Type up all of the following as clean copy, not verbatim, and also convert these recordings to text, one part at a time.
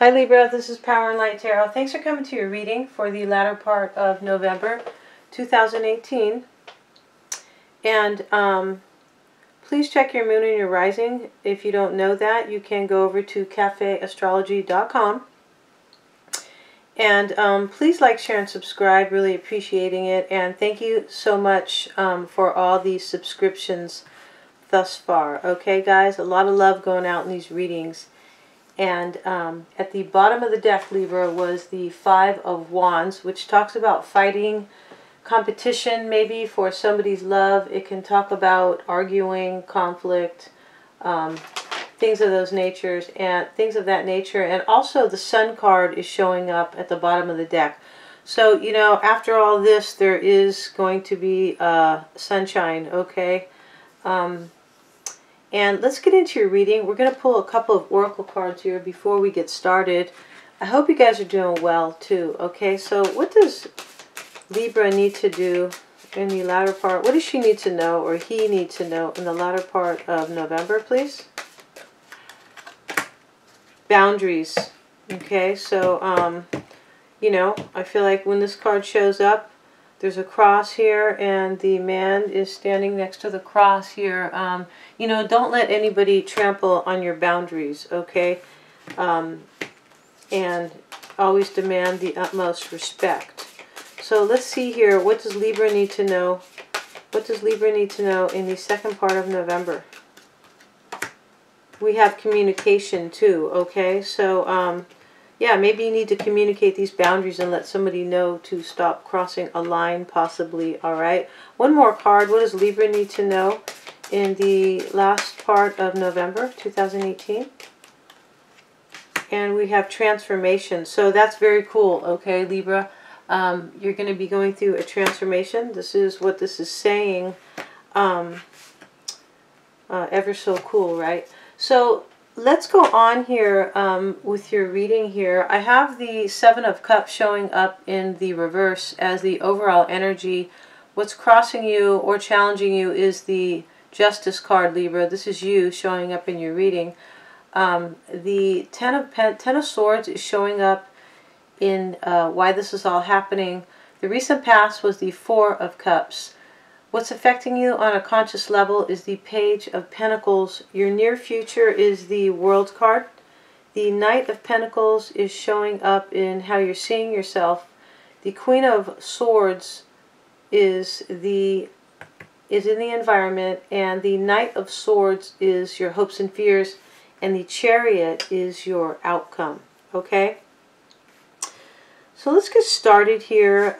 Hi Libra, this is Power and Light Tarot. Thanks for coming to your reading for the latter part of November 2018. And please check your moon and your rising. If you don't know that, you can go over to cafeastrology.com. And please like, share, and subscribe. Really appreciating it. And thank you so much for all these subscriptions thus far. Okay, guys? A lot of love going out in these readings. And at the bottom of the deck, Libra, was the Five of Wands, which talks about fighting, competition maybe for somebody's love. It can talk about arguing, conflict, things of those natures and things of that nature. And also the Sun card is showing up at the bottom of the deck. So, you know, after all this, there is going to be sunshine, okay? And let's get into your reading. We're going to pull a couple of oracle cards here before we get started. I hope you guys are doing well too, okay? So what does Libra need to do in the latter part? What does she need to know, or he need to know, in the latter part of November, please? Boundaries. Okay, so, you know, I feel like when this card shows up, there's a cross here, and the man is standing next to the cross here. You know, don't let anybody trample on your boundaries, okay? And always demand the utmost respect. So let's see here. What does Libra need to know? What does Libra need to know in the second part of November? We have communication too, okay? So, yeah, maybe you need to communicate these boundaries and let somebody know to stop crossing a line, possibly, all right? One more card. What does Libra need to know in the last part of November 2018? And we have transformation. So that's very cool, okay, Libra? You're going to be going through a transformation. This is what this is saying. Ever so cool, right? So let's go on here with your reading here. I have the Seven of Cups showing up in the reverse as the overall energy. What's crossing you or challenging you is the Justice card, Libra. This is you showing up in your reading. The Ten of Swords is showing up in why this is all happening. The recent past was the Four of Cups. What's affecting you on a conscious level is the Page of Pentacles. Your near future is the World card. The Knight of Pentacles is showing up in how you're seeing yourself. The Queen of Swords is in the environment, and the Knight of Swords is your hopes and fears, and the Chariot is your outcome, okay? So let's get started here.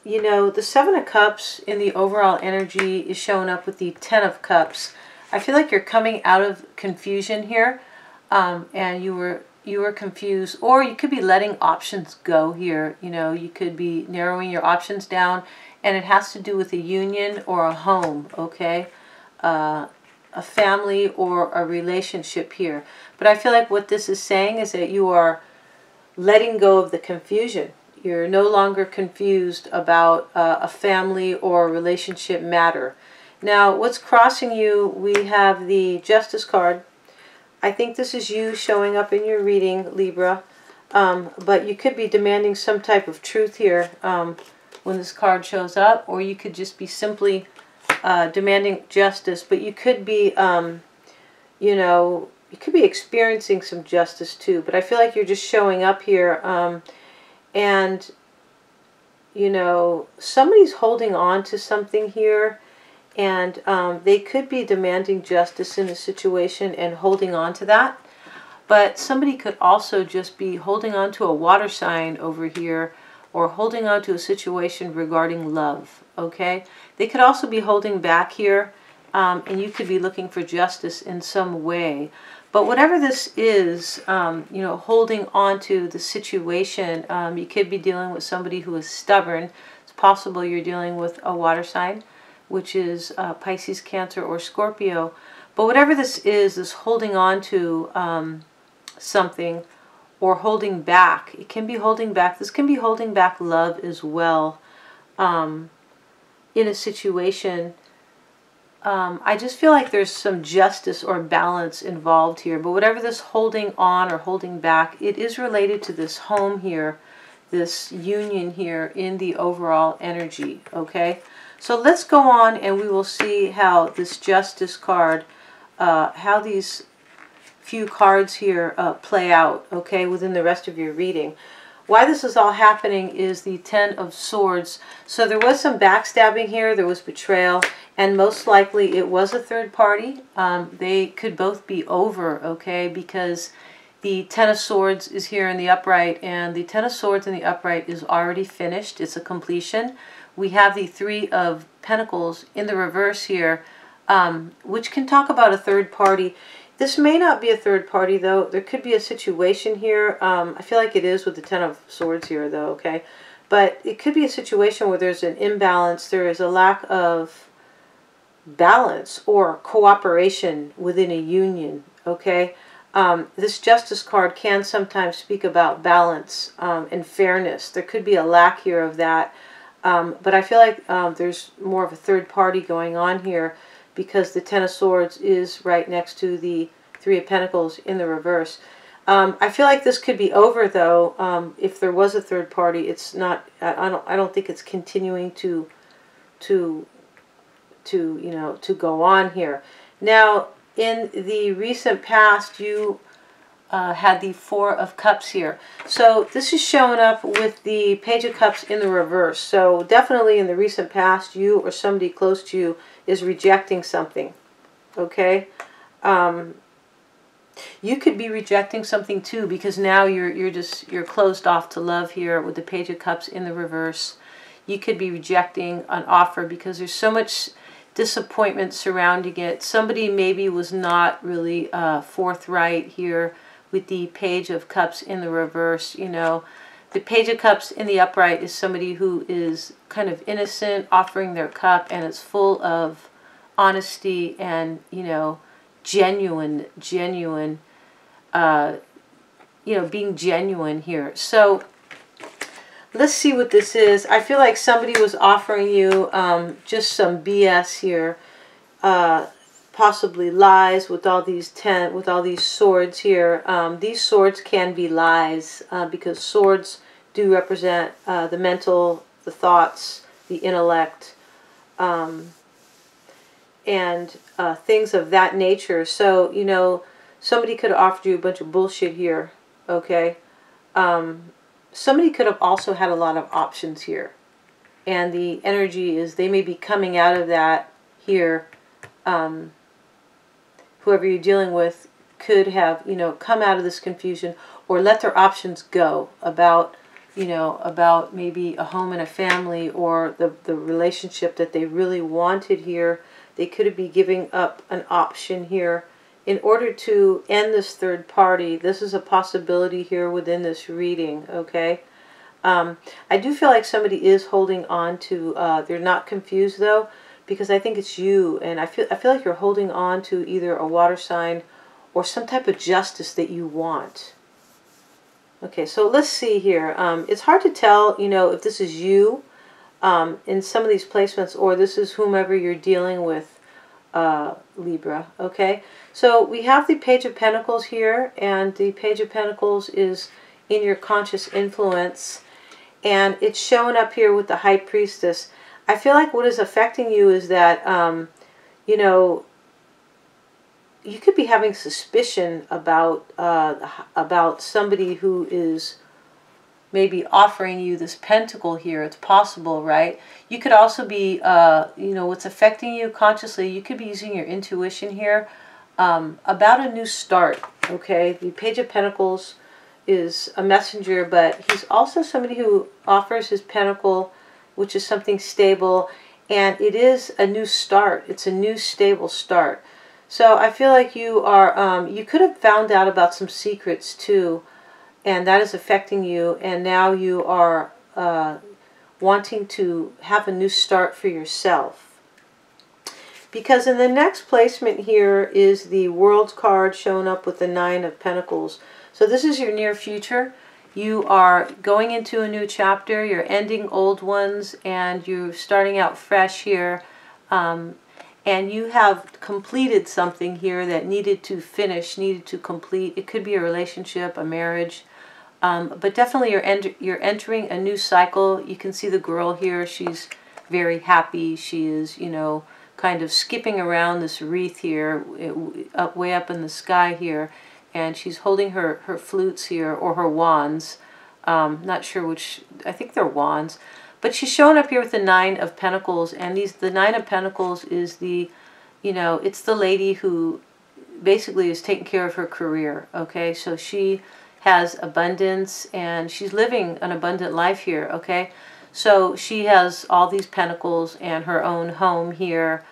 You know, the Seven of Cups in the overall energy is showing up with the Ten of Cups. I feel like you're coming out of confusion here, and you were confused, or you could be letting options go here. You know, you could be narrowing your options down, and it has to do with a union or a home, okay? A family or a relationship here. But I feel like what this is saying is that you are letting go of the confusion. You're no longer confused about a family or a relationship matter. Now, what's crossing you, we have the Justice card. I think this is you showing up in your reading, Libra. But you could be demanding some type of truth here when this card shows up, or you could just be simply demanding justice. But you could be, you know, you could be experiencing some justice too, but I feel like you're just showing up here, and, you know, somebody's holding on to something here, and they could be demanding justice in a situation and holding on to that, but somebody could also just be holding on to a water sign over here, or holding on to a situation regarding love, okay? They could also be holding back here, and you could be looking for justice in some way. But whatever this is, you know, holding on to the situation, you could be dealing with somebody who is stubborn. It's possible you're dealing with a water sign, which is Pisces, Cancer, or Scorpio. But whatever this is holding on to something or holding back. It can be holding back. This can be holding back love as well in a situation. I just feel like there's some justice or balance involved here. But whatever this holding on or holding back, it is related to this home here, this union here in the overall energy, okay? So let's go on and we will see how this Justice card, how these few cards here play out, okay, within the rest of your reading. Why this is all happening is the Ten of Swords. So there was some backstabbing here, there was betrayal, and most likely it was a third party. They could both be over, okay, because the Ten of Swords is here in the upright, and the Ten of Swords in the upright is already finished. It's a completion. We have the Three of Pentacles in the reverse here, which can talk about a third party. This may not be a third party, though. There could be a situation here. I feel like it is with the Ten of Swords here, though, okay? But it could be a situation where there's an imbalance. There is a lack of balance or cooperation within a union, okay? This Justice card can sometimes speak about balance and fairness. There could be a lack here of that. But I feel like there's more of a third party going on here, because the Ten of Swords is right next to the Three of Pentacles in the reverse. I feel like this could be over, though. If there was a third party, it's not. I don't think it's continuing to go on here. Now, in the recent past, you had the Four of Cups here. So this is showing up with the Page of Cups in the reverse. So definitely in the recent past, you or somebody close to you is rejecting something, okay? You could be rejecting something too, because now you're closed off to love here with the Page of Cups in the reverse. You could be rejecting an offer because there's so much disappointment surrounding it. Somebody maybe was not really forthright here with the Page of Cups in the reverse. You know, the Page of Cups in the upright is somebody who is kind of innocent, offering their cup, and it's full of honesty and, you know, genuine, being genuine here. So let's see what this is. I feel like somebody was offering you just some BS here, possibly lies with all these swords here. These swords can be lies because swords do represent the mental, the thoughts, the intellect, and things of that nature. So, you know, somebody could have offered you a bunch of bullshit here, okay? Somebody could have also had a lot of options here. And the energy is they may be coming out of that here. Whoever you're dealing with could have, you know, come out of this confusion or let their options go about, you know, about maybe a home and a family or the relationship that they really wanted here. They could be giving up an option here in order to end this third party. This is a possibility here within this reading, okay? I do feel like somebody is holding on to, they're not confused though, because I think it's you, and I feel like you're holding on to either a water sign or some type of justice that you want. Okay, so let's see here. It's hard to tell, you know, if this is you in some of these placements or this is whomever you're dealing with, Libra, okay? So we have the Page of Pentacles here, and the Page of Pentacles is in your conscious influence, and it's showing up here with the High Priestess. I feel like what is affecting you is that, you know, you could be having suspicion about somebody who is maybe offering you this pentacle here. It's possible, right? You could also be, you know, what's affecting you consciously, you could be using your intuition here about a new start, okay? The Page of Pentacles is a messenger, but he's also somebody who offers his pentacle, which is something stable, and it is a new start. It's a new stable start. So I feel like you are, you could have found out about some secrets too, and that is affecting you, and now you are wanting to have a new start for yourself. Because in the next placement here is the World card showing up with the Nine of Pentacles. So this is your near future. You are going into a new chapter, you're ending old ones, and you're starting out fresh here. and you have completed something here that needed to finish, needed to complete. It could be a relationship, a marriage, but definitely you're entering a new cycle. You can see the girl here. She's very happy. She is, you know, kind of skipping around this wreath here, way up in the sky here, and she's holding her flutes here, or her wands. Not sure which, I think they're wands. But she's showing up here with the Nine of Pentacles, and the Nine of Pentacles is the, you know, it's the lady who basically is taking care of her career, okay? So she has abundance, and she's living an abundant life here, okay? So she has all these pentacles and her own home here.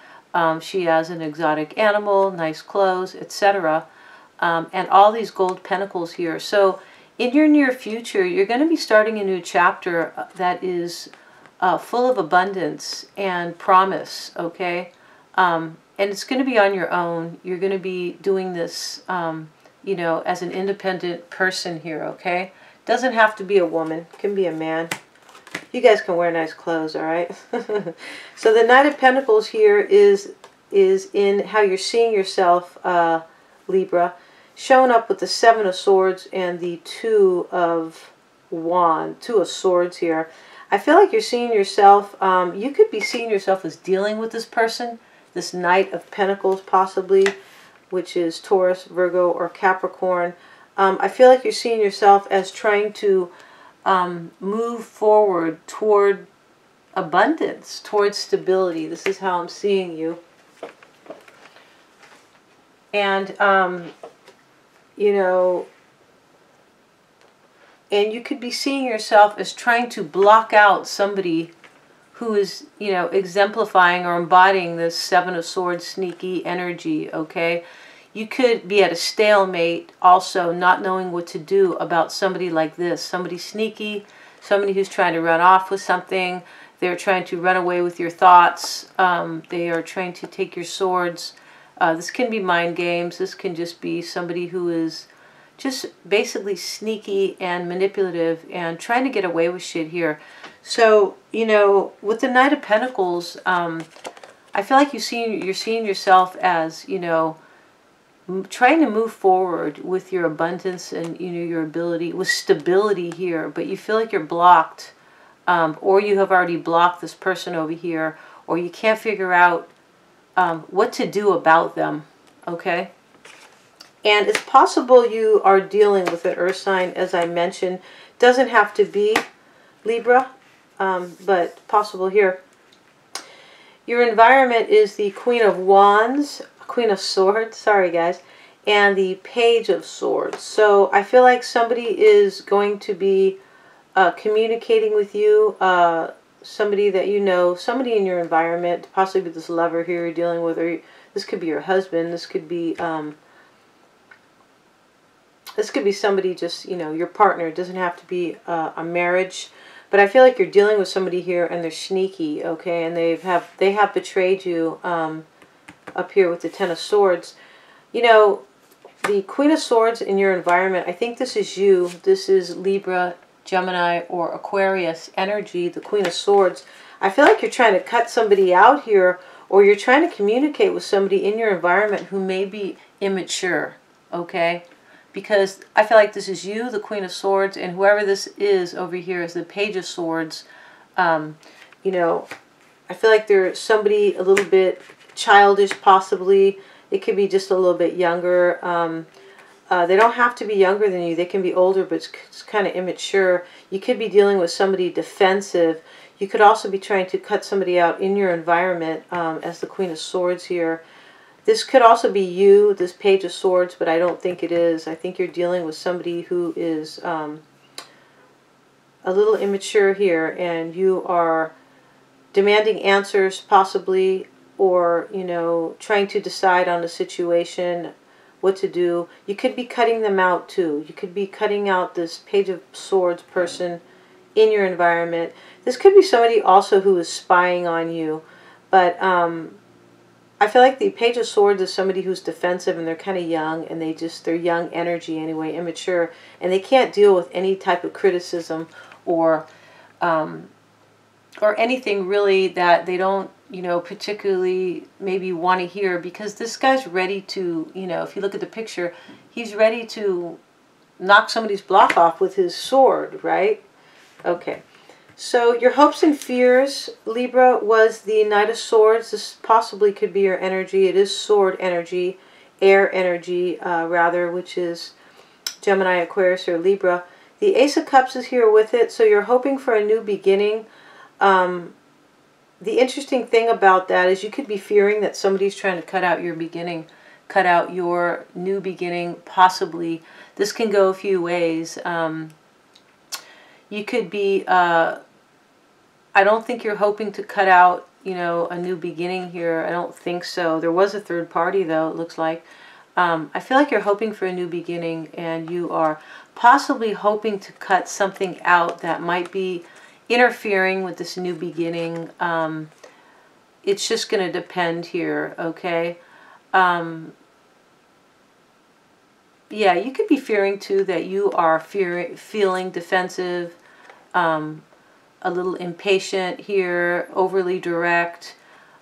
She has an exotic animal, nice clothes, etc. And all these gold pentacles here. So in your near future, you're going to be starting a new chapter that is full of abundance and promise, okay? And it's going to be on your own. You're going to be doing this, you know, as an independent person here, okay? Doesn't have to be a woman. It can be a man. You guys can wear nice clothes, all right? So the Knight of Pentacles here is in how you're seeing yourself, Libra, showing up with the Seven of Swords and the Two of Swords here. I feel like you're seeing yourself, you could be seeing yourself as dealing with this person, this Knight of Pentacles possibly, which is Taurus, Virgo, or Capricorn. I feel like you're seeing yourself as trying to move forward toward abundance, towards stability. This is how I'm seeing you. And, you know, and you could be seeing yourself as trying to block out somebody who is, you know, exemplifying or embodying this Seven of Swords sneaky energy, okay? You could be at a stalemate also, not knowing what to do about somebody like this. Somebody sneaky, somebody who's trying to run off with something. They're trying to run away with your thoughts. They are trying to take your swords. This can be mind games. This can just be somebody who is just basically sneaky and manipulative and trying to get away with shit here. So, you know, with the Knight of Pentacles, I feel like you're seeing yourself as, you know, trying to move forward with your abundance and, you know, your ability, with stability here, but you feel like you're blocked, or you have already blocked this person over here, or you can't figure out what to do about them, okay? And it's possible you are dealing with an earth sign, as I mentioned. Doesn't have to be Libra, but possible here. Your environment is the Queen of Wands, Queen of Swords, sorry guys, and the Page of Swords. So I feel like somebody is going to be communicating with you, somebody that you know, somebody in your environment, possibly this lover here you're dealing with, or this could be your husband, this could be somebody just, you know, your partner. It doesn't have to be a marriage. But I feel like you're dealing with somebody here and they're sneaky, okay? And they have betrayed you up here with the Ten of Swords. You know, the Queen of Swords in your environment, I think this is you. This is Libra, Gemini, or Aquarius energy, the Queen of Swords. I feel like you're trying to cut somebody out here, or you're trying to communicate with somebody in your environment who may be immature, okay? Because I feel like this is you, the Queen of Swords, and whoever this is over here is the Page of Swords. You know, I feel like they're somebody a little bit childish, possibly. It could be just a little bit younger. They don't have to be younger than you. They can be older, but it's kind of immature. You could be dealing with somebody defensive. You could also be trying to cut somebody out in your environment as the Queen of Swords here. This could also be you, this Page of Swords, but I don't think it is. I think you're dealing with somebody who is a little immature here, and you are demanding answers possibly, or, you know, trying to decide on a situation, what to do. You could be cutting them out too. You could be cutting out this Page of Swords person in your environment. This could be somebody also who is spying on you, but I feel like the Page of Swords is somebody who's defensive, and they're kind of young, and they're young energy anyway, immature, and they can't deal with any type of criticism or anything really that they don't you know, particularly maybe want to hear, because this guy's ready to, you know, if you look at the picture, he's ready to knock somebody's block off with his sword, right? Okay. So your hopes and fears, Libra, was the Knight of Swords. This possibly could be your energy. It is sword energy, air energy, rather, which is Gemini, Aquarius, or Libra. The Ace of Cups is here with it, so you're hoping for a new beginning. The interesting thing about that is you could be fearing that somebody's trying to cut out your beginning, cut out your new beginning, possibly. This can go a few ways. You could be, I don't think you're hoping to cut out, you know, a new beginning here. I don't think so. There was a third party, though, it looks like. I feel like you're hoping for a new beginning, and you are possibly hoping to cut something out that might be interfering with this new beginning. It's just going to depend here, okay? Yeah, you could be fearing, too, that you are feeling defensive, a little impatient here, overly direct,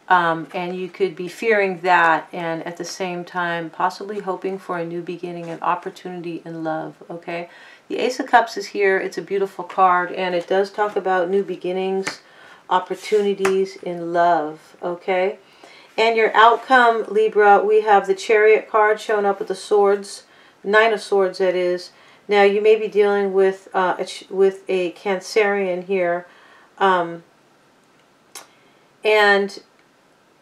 and you could be fearing that, and at the same time possibly hoping for a new beginning, an opportunity in love, okay? The Ace of Cups is here. It's a beautiful card, and it does talk about new beginnings, opportunities in love, okay? And your outcome, Libra, we have the Chariot card showing up with the swords, Nine of Swords, that is. Now, you may be dealing with a Cancerian here, and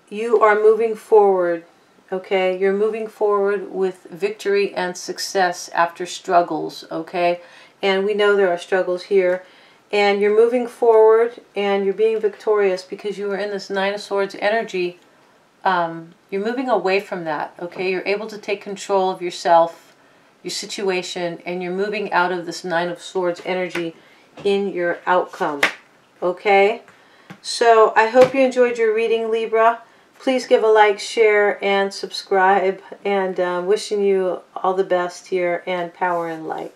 you are moving forward, okay? You're moving forward with victory and success after struggles, okay? And we know there are struggles here. And you're moving forward and you're being victorious because you are in this Nine of Swords energy. You're moving away from that, okay? You're able to take control of yourself, your situation, and you're moving out of this Nine of Swords energy in your outcome, okay? So I hope you enjoyed your reading, Libra. Please give a like, share, and subscribe. And wishing you all the best here, and power and light.